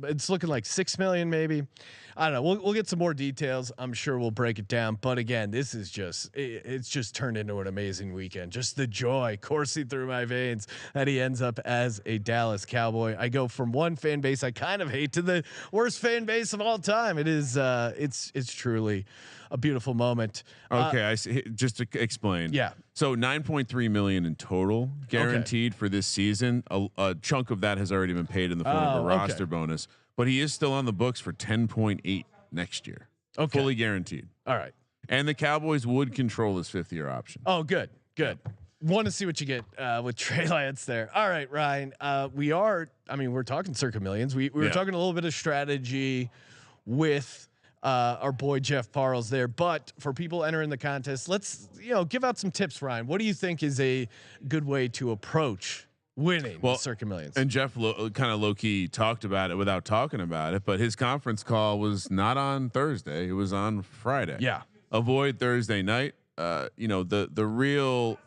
It's looking like 6 million, maybe. I don't know. We'll get some more details. I'm sure we'll break it down. But again, this is it's just turned into an amazing weekend. Just the joy coursing through my veins that he ends up as a Dallas Cowboy. I go from one fan base I kind of hate to the worst fan base of all time. It is it's truly a beautiful moment. Okay, I see. Just to explain. Yeah. So 9.3 million in total guaranteed for this season. A chunk of that has already been paid in the form of a roster bonus, but he is still on the books for 10.8 next year. Okay. Fully guaranteed. All right. And the Cowboys would control his 5th-year option. Oh, good. Want to see what you get with Trey Lance there. All right, Ryan. We're talking Circa Millions. We were talking a little bit of strategy with our boy Jeff Parles there, but for people entering the contest, let's give out some tips, Ryan. What do you think is a good way to approach winning Circa Millions? And Jeff kind of low key talked about it without talking about it, but his conference call was not on Thursday; it was on Friday. Yeah, avoid Thursday night. The real,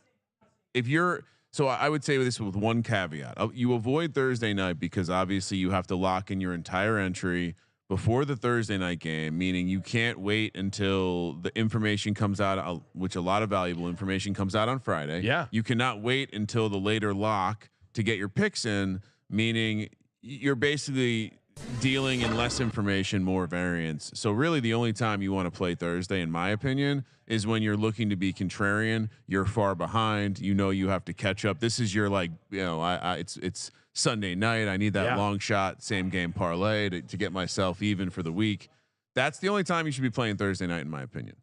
if you're. So I would say this with one caveat: you avoid Thursday night because obviously you have to lock in your entire entry before the Thursday night game, meaning you can't wait until the information comes out, which a lot of valuable information comes out on Friday. Yeah. You cannot wait until the later lock to get your picks in, meaning you're basically dealing in less information, more variance. So really the only time you want to play Thursday, in my opinion, is when you're looking to be contrarian, you're far behind, you have to catch up. This is your it's Sunday night. I need that long shot, same game parlay to get myself even for the week. That's the only time you should be playing Thursday night, in my opinion.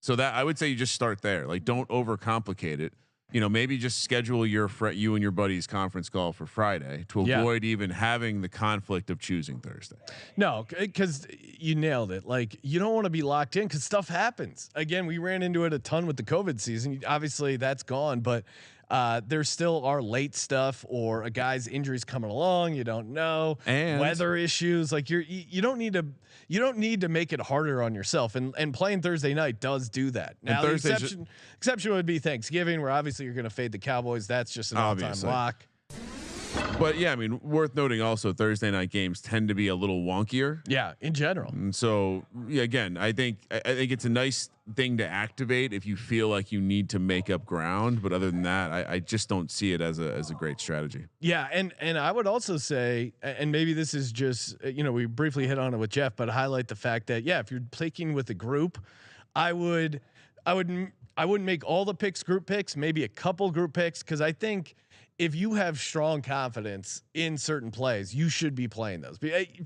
So that I would say you just start there. Like, don't overcomplicate it. Maybe just schedule you and your buddy's conference call for Friday to avoid even having the conflict of choosing Thursday. No, because you nailed it. Like, you don't want to be locked in because stuff happens. Again, we ran into it a ton with the COVID season. Obviously, that's gone, but there still are late stuff or a guy's injuries coming along. You don't know, and weather issues. Like you don't need to make it harder on yourself. And playing Thursday night does do that. Now the exception would be Thanksgiving, where obviously you're going to fade the Cowboys. That's just an all-time lock. But yeah, I mean, worth noting also Thursday night games tend to be a little wonkier. Yeah, in general. And so again, I think it's a nice thing to activate if you feel like you need to make up ground. But other than that, I just don't see it as a great strategy. Yeah, and I would also say, and maybe this is just we briefly hit on it with Jeff, but highlight the fact that if you're picking with a group, I wouldn't make all the picks group picks, maybe a couple group picks, because I think if you have strong confidence in certain plays, you should be playing those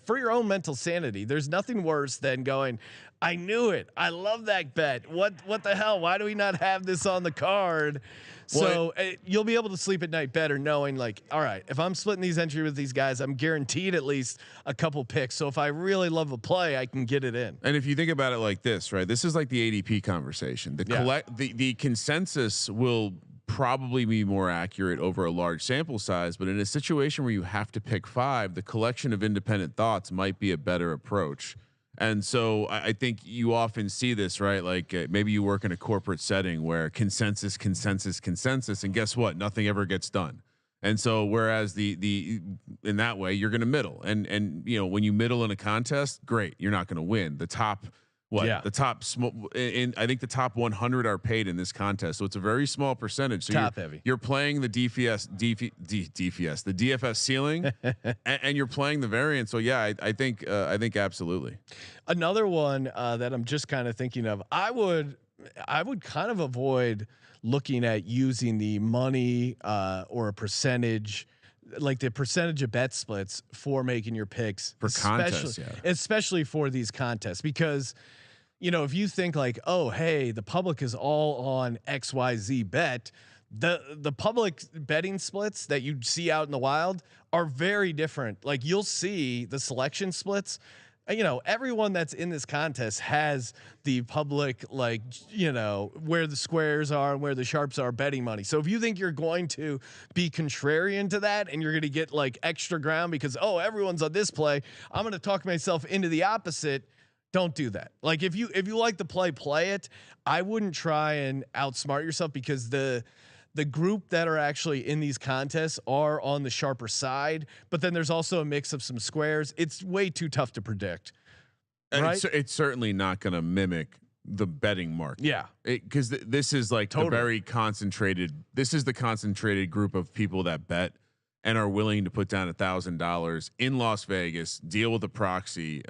for your own mental sanity. There's nothing worse than going, I knew it. I love that bet. What the hell? Why do we not have this on the card? So you'll be able to sleep at night better knowing, like, all right, if I'm splitting these entries with these guys, I'm guaranteed at least a couple picks. So if I really love a play, I can get it in. And if you think about it like this, right, this is like the ADP conversation. The consensus will probably be more accurate over a large sample size, but in a situation where you have to pick 5, the collection of independent thoughts might be a better approach. And so I think you often see this, right? Like maybe you work in a corporate setting where consensus, and guess what? Nothing ever gets done. And so whereas the in that way you're going to middle, and when you middle in a contest, great, you're not going to win. The top the top I think the top 100 are paid in this contest, so it's a very small percentage. So top heavy. You're playing the the DFS ceiling, and you're playing the variant. So yeah, I think absolutely. Another one that I'm just kind of thinking of, I would kind of avoid looking at using the money or a percentage, like the percentage of bet splits for making your picks for contests, especially for these contests, because if you think like, oh, hey, the public is all on XYZ bet, the public betting splits that you see out in the wild are very different. Like you'll see the selection splits. Everyone that's in this contest has the public, like, where the squares are and where the sharps are betting money. So if you think you're going to be contrarian to that and you're going to get like extra ground because, oh, everyone's on this play, I'm going to talk myself into the opposite. Don't do that. Like if you like the play it. I wouldn't try and outsmart yourself because the group that are actually in these contests are on the sharper side, but then there's also a mix of some squares. It's way too tough to predict. Right? It's certainly not going to mimic the betting market. Yeah. Because this is like the very concentrated. This is the concentrated group of people that bet and are willing to put down $1,000 in Las Vegas, deal with a proxy.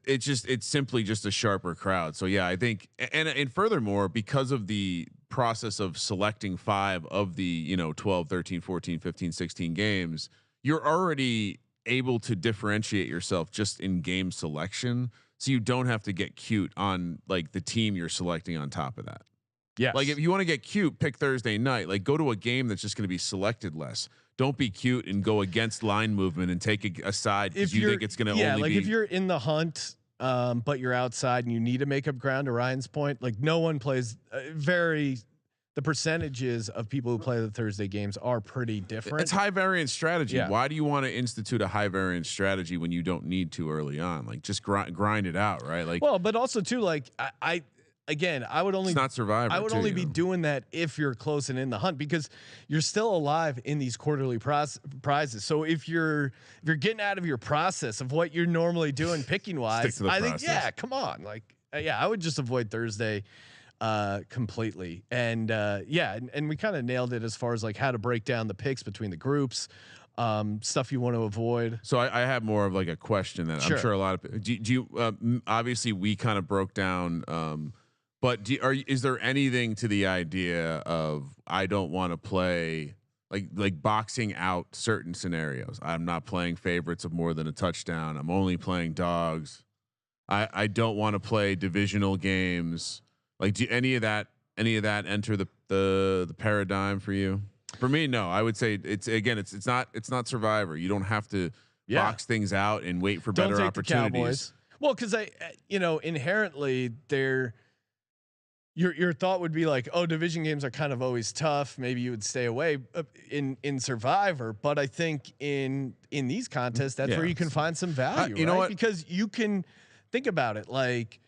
It's simply just a sharper crowd. So yeah, I think, and furthermore, because of the process of selecting 5 of the 12, 13, 14, 15, 16 games, you're already able to differentiate yourself just in game selection, so you don't have to get cute on like the team you're selecting on top of that. Yeah, like if you want to get cute, pick Thursday night. Like go to a game that's just going to be selected less. Don't be cute and go against line movement and take a side because you think it's going to only be. If you're in the hunt, but you're outside and you need to make up ground, to Ryan's point, like no one plays the percentages of people who play the Thursday games are pretty different. It's high variance strategy. Yeah. Why do you want to institute a high variance strategy when you don't need to early on? Like just grind it out, right? Like, well, but also too, like I would only, it's not Survivor. I would only be doing that if you're close and in the hunt, because you're still alive in these quarterly prizes. So if you're getting out of your process of what you're normally doing picking wise, I think, yeah, come on. Like, I would just avoid Thursday completely. And and we kind of nailed it as far as like how to break down the picks between the groups, stuff you want to avoid. So I have more of like a question that I'm sure a lot of do you obviously we kind of broke down, but is there anything to the idea of I don't want to play like boxing out certain scenarios? I'm not playing favorites of more than a touchdown. I'm only playing dogs. I don't want to play divisional games. Like, do any of that enter the paradigm for you? For me, no. I would say it's not Survivor. You don't have to box things out and wait for better opportunities. Well, because inherently your thought would be like, oh, division games are kind of always tough. Maybe you would stay away in Survivor, but I think in these contests, that's where you can find some value. You know what? Because you can think about it like,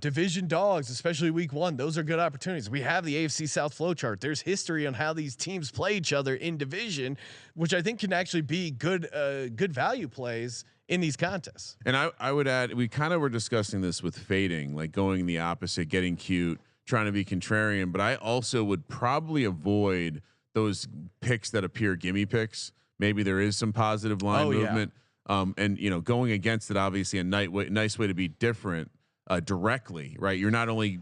division dogs, especially week 1, those are good opportunities. We have the AFC South flow chart. There's history on how these teams play each other in division, which I think can actually be good value plays in these contests. And I would add, we kind of were discussing this with fading, like going the opposite, getting cute, trying to be contrarian, but I also would probably avoid those picks that appear gimme picks. Maybe there is some positive line movement. And going against it, obviously a nice way to be different. Directly, right? You're not only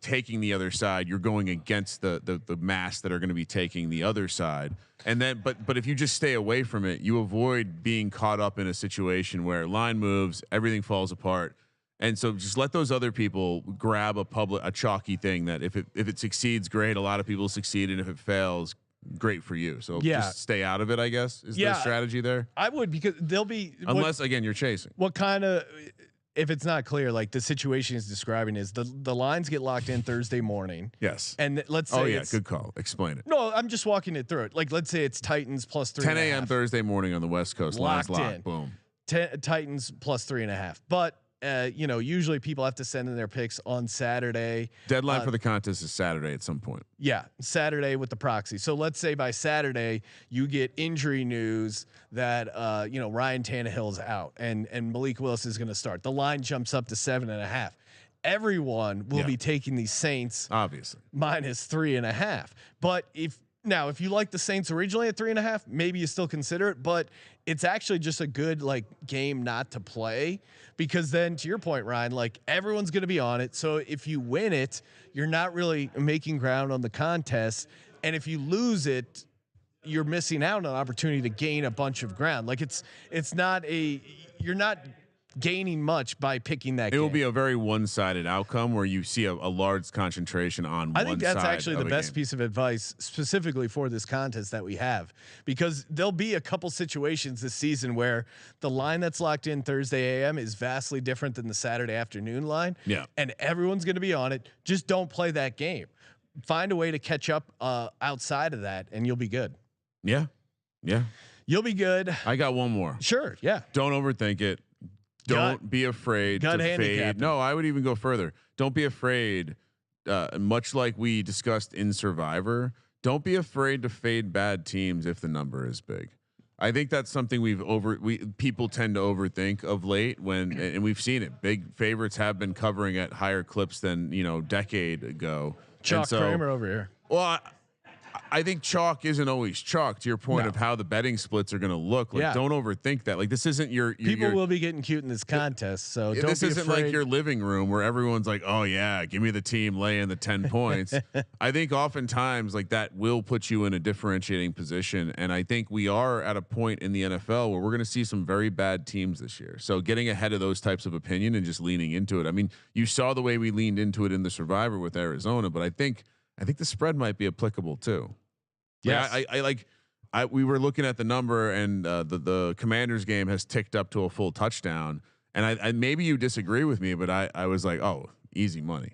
taking the other side, you're going against the mass that are going to be taking the other side. And then, but if you just stay away from it, you avoid being caught up in a situation where line moves, everything falls apart. And so just let those other people grab a chalky thing that if it succeeds, great. A lot of people succeed, and if it fails, great for you. So just stay out of it, I guess, is the strategy there. I would, because they'll be, unless again you're chasing. What kind of, if it's not clear, like the situation is describing is the lines get locked in Thursday morning. Yes. And let's say good call. Explain it. No, I'm just walking it through it. Like, let's say it's Titans plus 3.5. 10 a.m. Thursday morning on the West Coast. Lines locked. Boom. Titans plus 3.5. But usually people have to send in their picks on Saturday. Deadline for the contest is Saturday at some point. Yeah, Saturday with the proxy. So let's say by Saturday you get injury news that Ryan Tannehill's out and Malik Willis is going to start. The line jumps up to 7.5. Everyone will be taking these Saints, obviously, minus 3.5. But if you like the Saints originally at 3.5, maybe you still consider it, but it's actually just a good game not to play, because then to your point, Ryan, everyone's going to be on it. So if you win it, you're not really making ground on the contest. And if you lose it, you're missing out on an opportunity to gain a bunch of ground. You're not gaining much by picking that. It will be a very one-sided outcome where you see a large concentration on. I think that's side actually the best piece of advice specifically for this contest that we have, because there'll be a couple situations this season where the line that's locked in Thursday AM is vastly different than the Saturday afternoon line. Yeah. And everyone's going to be on it. Just don't play that game. Find a way to catch up outside of that and you'll be good. Yeah. Yeah. You'll be good. I got one more. Sure. Yeah. Don't overthink it. Don't be afraid to fade. No, I would even go further. Don't be afraid. Much like we discussed in Survivor, don't be afraid to fade bad teams if the number is big. I think that's something people tend to overthink of late and we've seen it. Big favorites have been covering at higher clips than, decade ago. Chalk Kramer over here. Well, I think chalk isn't always chalk, to your point of how the betting splits are going to look. Like, don't overthink that. Like, this isn't your people will be getting cute in this contest. So this isn't like your living room where everyone's like, oh yeah, give me the team, lay in the 10 points. I think oftentimes like that will put you in a differentiating position. And I think we are at a point in the NFL where we're going to see some very bad teams this year. So getting ahead of those types of opinion and just leaning into it. I mean, you saw the way we leaned into it in the Survivor with Arizona, but I think the spread might be applicable too. Yeah, we were looking at the number, and the Commanders game has ticked up to a full touchdown. And I maybe you disagree with me, but I was like, oh, easy money,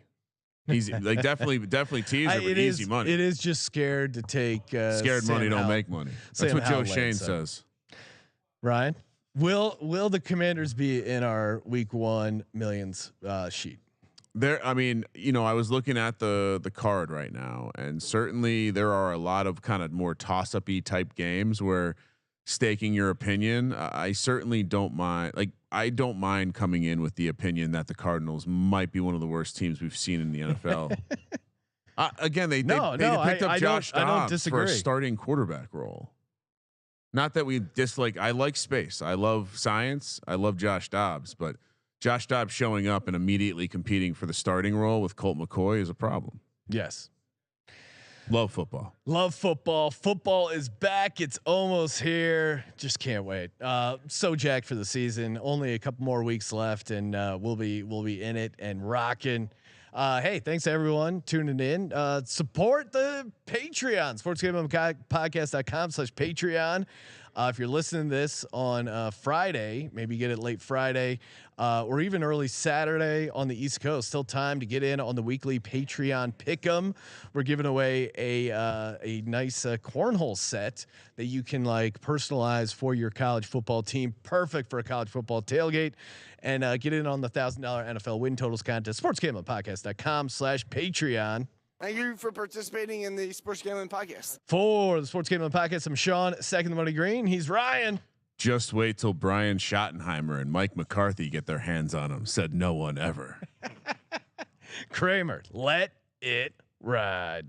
easy, like definitely teaser, but easy money. It is just scared to take. Scared Sam money don't Howell. make money. That's what Joe Shane says. Ryan, will the Commanders be in our Week 1 millions sheet? I mean, I was looking at the card right now, and certainly there are a lot of kind of more toss-up-y type games where staking your opinion. I certainly don't mind. Like, I don't mind coming in with the opinion that the Cardinals might be one of the worst teams we've seen in the NFL. Again, they picked up Josh Dobbs for a starting quarterback role. Not that we dislike. I like space. I love science. I love Josh Dobbs, but Josh Dobbs showing up and immediately competing for the starting role with Colt McCoy is a problem. Yes. Love football. Love football. Football is back. It's almost here. Just can't wait. So jacked for the season. Only a couple more weeks left, and we'll be in it and rocking. Hey, thanks to everyone tuning in. Support the Patreon, sportsgamblingpodcast.com/Patreon. If you're listening to this on Friday, maybe get it late Friday or even early Saturday on the East Coast. Still time to get in on the weekly Patreon Pick'em. We're giving away a nice cornhole set that you can like personalize for your college football team. Perfect for a college football tailgate. And get in on the $1,000 NFL win totals contest. sportsgamblingpodcast.com/Patreon. Thank you for participating in the Sports Gambling Podcast. For the Sports Gambling Podcast, I'm Sean, second the money green. He's Ryan. Just wait till Brian Schottenheimer and Mike McCarthy get their hands on him. Said no one ever. Kramer, let it ride.